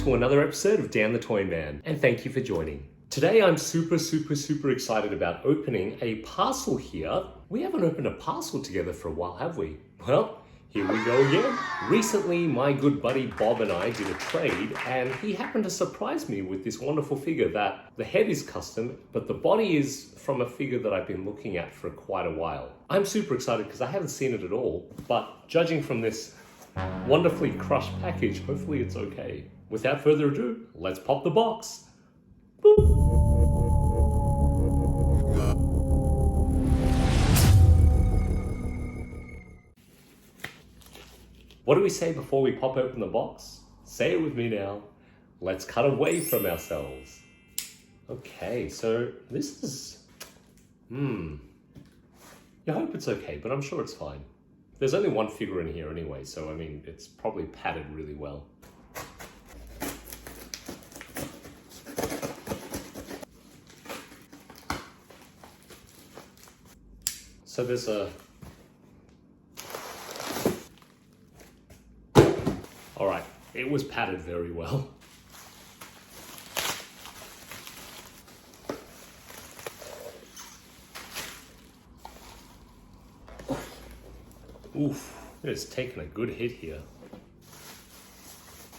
to another episode of Dan the Toy Man, and thank you for joining. Today I'm super excited about opening a parcel here. We haven't opened a parcel together for a while, have we? Well, here we go again. Recently, my good buddy Bob and I did a trade, and he happened to surprise me with this wonderful figure that the head is custom, but the body is from a figure that I've been looking at for quite a while. I'm super excited because I haven't seen it at all, but judging from this wonderfully crushed package, hopefully it's okay. Without further ado, let's pop the box. Boop. What do we say before we pop open the box? Say it with me now. Let's cut away from ourselves. Okay, so this is... You hope it's okay, but I'm sure it's fine. There's only one figure in here anyway, so I mean, it's probably padded really well. So there's a... All right, it was padded very well. Oof, it's taken a good hit here.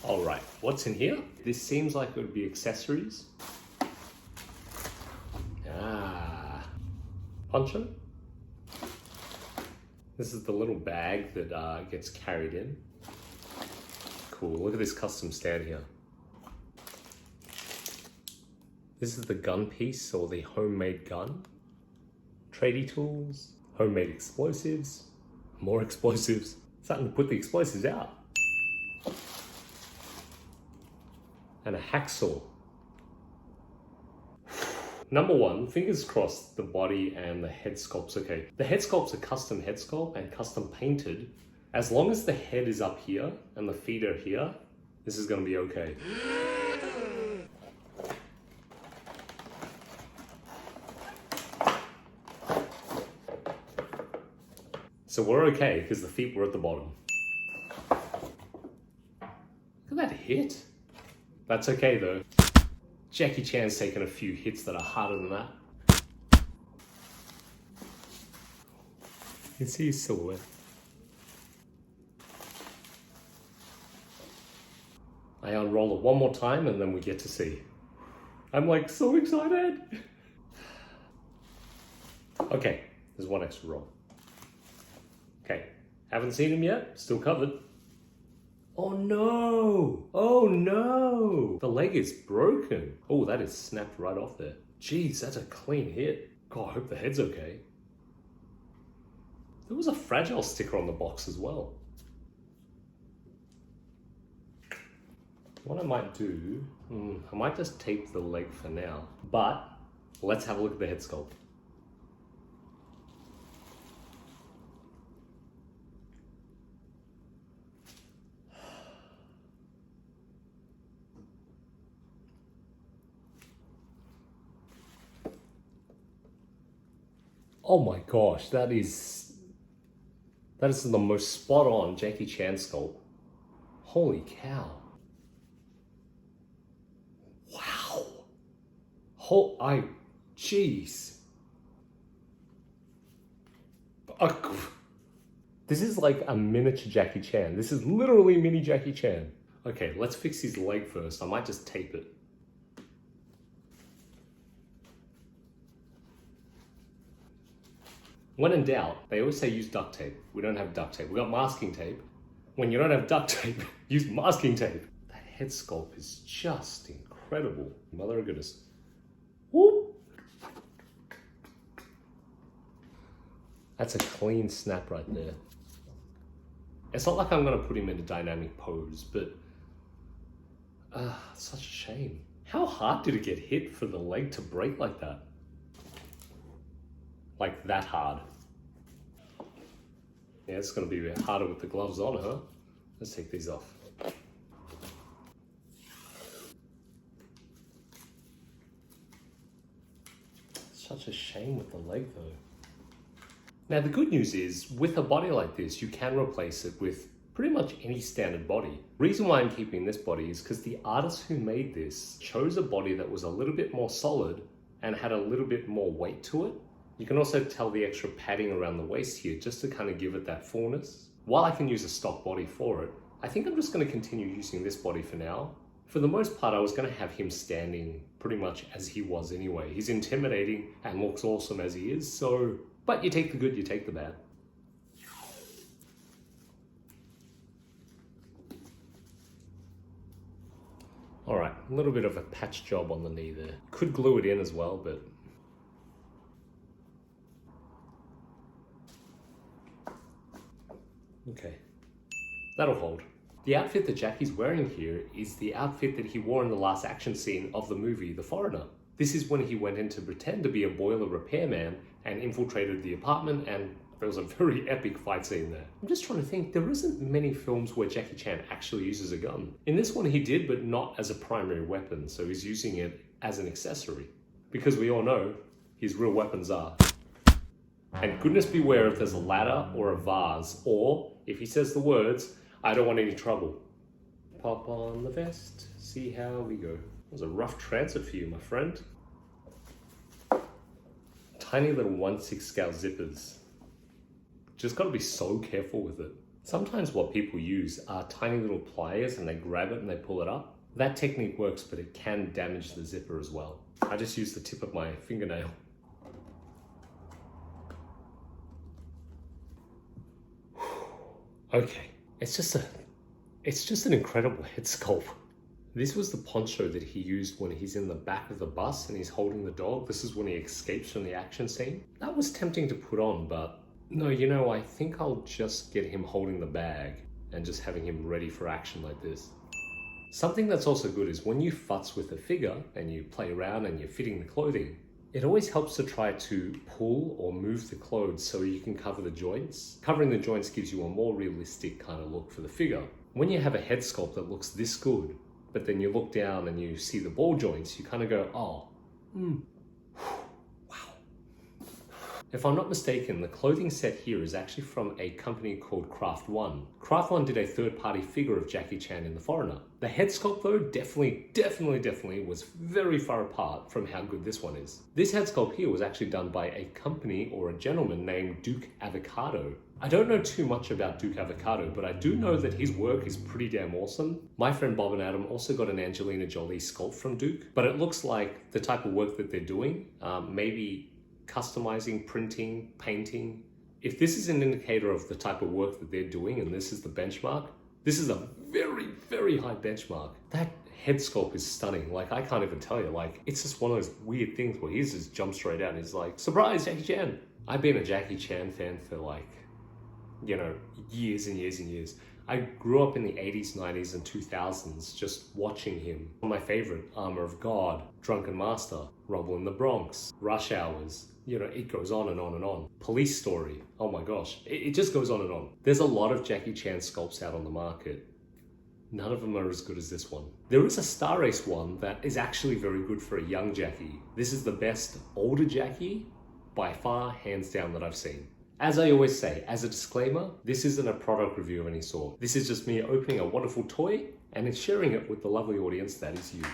All right, what's in here? This seems like it would be accessories. Poncho. This is the little bag that gets carried in. Cool, look at this custom stand here. This is the gun piece, or the homemade gun. Tradie tools, homemade explosives, more explosives. Starting to put the explosives out. And a hacksaw. Number one, fingers crossed the body and the head sculpt's okay. The head sculpt's a custom head sculpt and custom painted. As long as the head is up here and the feet are here, this is gonna be okay. So we're okay because the feet were at the bottom. Look at that hit. That's okay though. Jackie Chan's taken a few hits that are harder than that. You can see his silhouette. I unroll it one more time and then we get to see. I'm like so excited. Okay, there's one extra roll. Okay, haven't seen him yet, still covered. Oh no! Oh no! The leg is broken. Oh, that is snapped right off there. Jeez, that's a clean hit. God, I hope the head's okay. There was a fragile sticker on the box as well. What I might do, I might just tape the leg for now, but let's have a look at the head sculpt. Oh my gosh, that is the most spot on Jackie Chan sculpt. Holy cow. Wow. Jeez. This is like a miniature Jackie Chan. This is literally mini Jackie Chan. Okay, let's fix his leg first. I might just tape it. When in doubt, they always say use duct tape. We don't have duct tape. We got masking tape. When you don't have duct tape, use masking tape. That head sculpt is just incredible. Mother of goodness. Whoop. That's a clean snap right there. It's not like I'm gonna put him in a dynamic pose, but such a shame. How hard did it get hit for the leg to break like that? Like that hard. Yeah, it's gonna be a bit harder with the gloves on, huh? Let's take these off. Such a shame with the leg though. Now the good news is, with a body like this, you can replace it with pretty much any standard body. Reason why I'm keeping this body is because the artist who made this chose a body that was a little bit more solid and had a little bit more weight to it. You can also tell the extra padding around the waist here just to kind of give it that fullness. While I can use a stock body for it, I think I'm just going to continue using this body for now. For the most part, I was going to have him standing pretty much as he was anyway. He's intimidating and looks awesome as he is, so... But you take the good, you take the bad. All right, a little bit of a patch job on the knee there. Could glue it in as well, but... Okay, that'll hold. The outfit that Jackie's wearing here is the outfit that he wore in the last action scene of the movie The Foreigner. This is when he went in to pretend to be a boiler repairman and infiltrated the apartment, and there was a very epic fight scene there. I'm just trying to think, there isn't many films where Jackie Chan actually uses a gun. In this one he did, but not as a primary weapon, so he's using it as an accessory. Because we all know his real weapons are. And goodness beware if there's a ladder or a vase, or if he says the words, "I don't want any trouble." Pop on the vest, see how we go. It was a rough transit for you, my friend. Tiny little 1/6 scale zippers. Just gotta be so careful with it. Sometimes what people use are tiny little pliers and they grab it and they pull it up. That technique works, but it can damage the zipper as well. I just used the tip of my fingernail. Okay, it's just an incredible head sculpt. This was the poncho that he used when he's in the back of the bus and he's holding the dog. This is when he escapes from the action scene. That was tempting to put on, but no, you know, I think I'll just get him holding the bag and just having him ready for action like this. Something that's also good is when you futz with a figure and you play around and you're fitting the clothing, it always helps to try to pull or move the clothes so you can cover the joints. Covering the joints gives you a more realistic kind of look for the figure. When you have a head sculpt that looks this good, but then you look down and you see the ball joints, you kind of go, oh, wow. If I'm not mistaken, the clothing set here is actually from a company called Craft One. Craft One did a third-party figure of Jackie Chan in The Foreigner. The head sculpt though, definitely was very far apart from how good this one is. This head sculpt here was actually done by a company or a gentleman named Duke Avocado. I don't know too much about Duke Avocado, but I do know that his work is pretty damn awesome. My friend Bob and Adam also got an Angelina Jolie sculpt from Duke, but it looks like the type of work that they're doing, maybe customizing, printing, painting. If this is an indicator of the type of work that they're doing and this is the benchmark, this is a very high benchmark. That head sculpt is stunning. Like, I can't even tell you, like, it's just one of those weird things where he just jumps straight out and he's like, surprise, Jackie Chan. I've been a Jackie Chan fan for like, you know, years and years and years. I grew up in the 80s, 90s, and 2000s just watching him. My favorite, Armor of God, Drunken Master, Rumble in the Bronx, Rush Hours, you know, it goes on and on and on. Police Story, oh my gosh, it just goes on and on. There's a lot of Jackie Chan sculpts out on the market. None of them are as good as this one. There is a Star Race one that is actually very good for a young Jackie. This is the best older Jackie, by far, hands down, that I've seen. As I always say, as a disclaimer, this isn't a product review of any sort. This is just me opening a wonderful toy and then sharing it with the lovely audience that is you.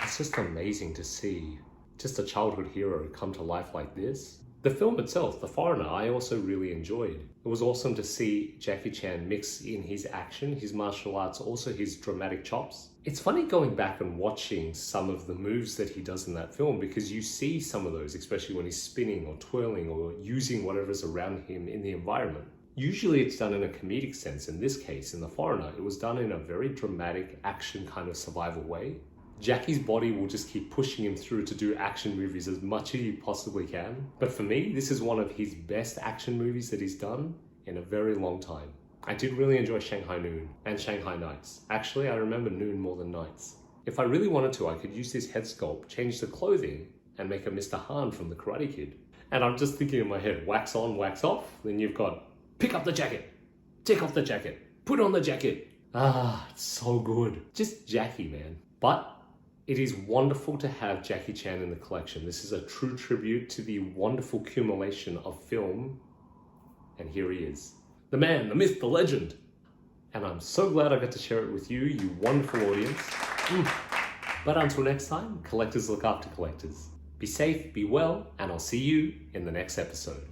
It's just amazing to see just a childhood hero come to life like this. The film itself, The Foreigner, I also really enjoyed. It was awesome to see Jackie Chan mix in his action, his martial arts, also his dramatic chops. It's funny going back and watching some of the moves that he does in that film because you see some of those, especially when he's spinning or twirling or using whatever's around him in the environment. Usually it's done in a comedic sense. In this case, in The Foreigner, it was done in a very dramatic action kind of survival way. Jackie's body will just keep pushing him through to do action movies as much as he possibly can. But for me, this is one of his best action movies that he's done in a very long time. I did really enjoy Shanghai Noon and Shanghai Nights. Actually, I remember Noon more than Nights. If I really wanted to, I could use this head sculpt, change the clothing, and make a Mr. Han from The Karate Kid. And I'm just thinking in my head, wax on, wax off. Then you've got, pick up the jacket, take off the jacket, put on the jacket. Ah, it's so good. Just Jackie, man. But it is wonderful to have Jackie Chan in the collection. This is a true tribute to the wonderful accumulation of film. And here he is. the man, the myth, the legend. And I'm so glad I got to share it with you, you wonderful audience. But until next time, collectors look after collectors. Be safe, be well, and I'll see you in the next episode.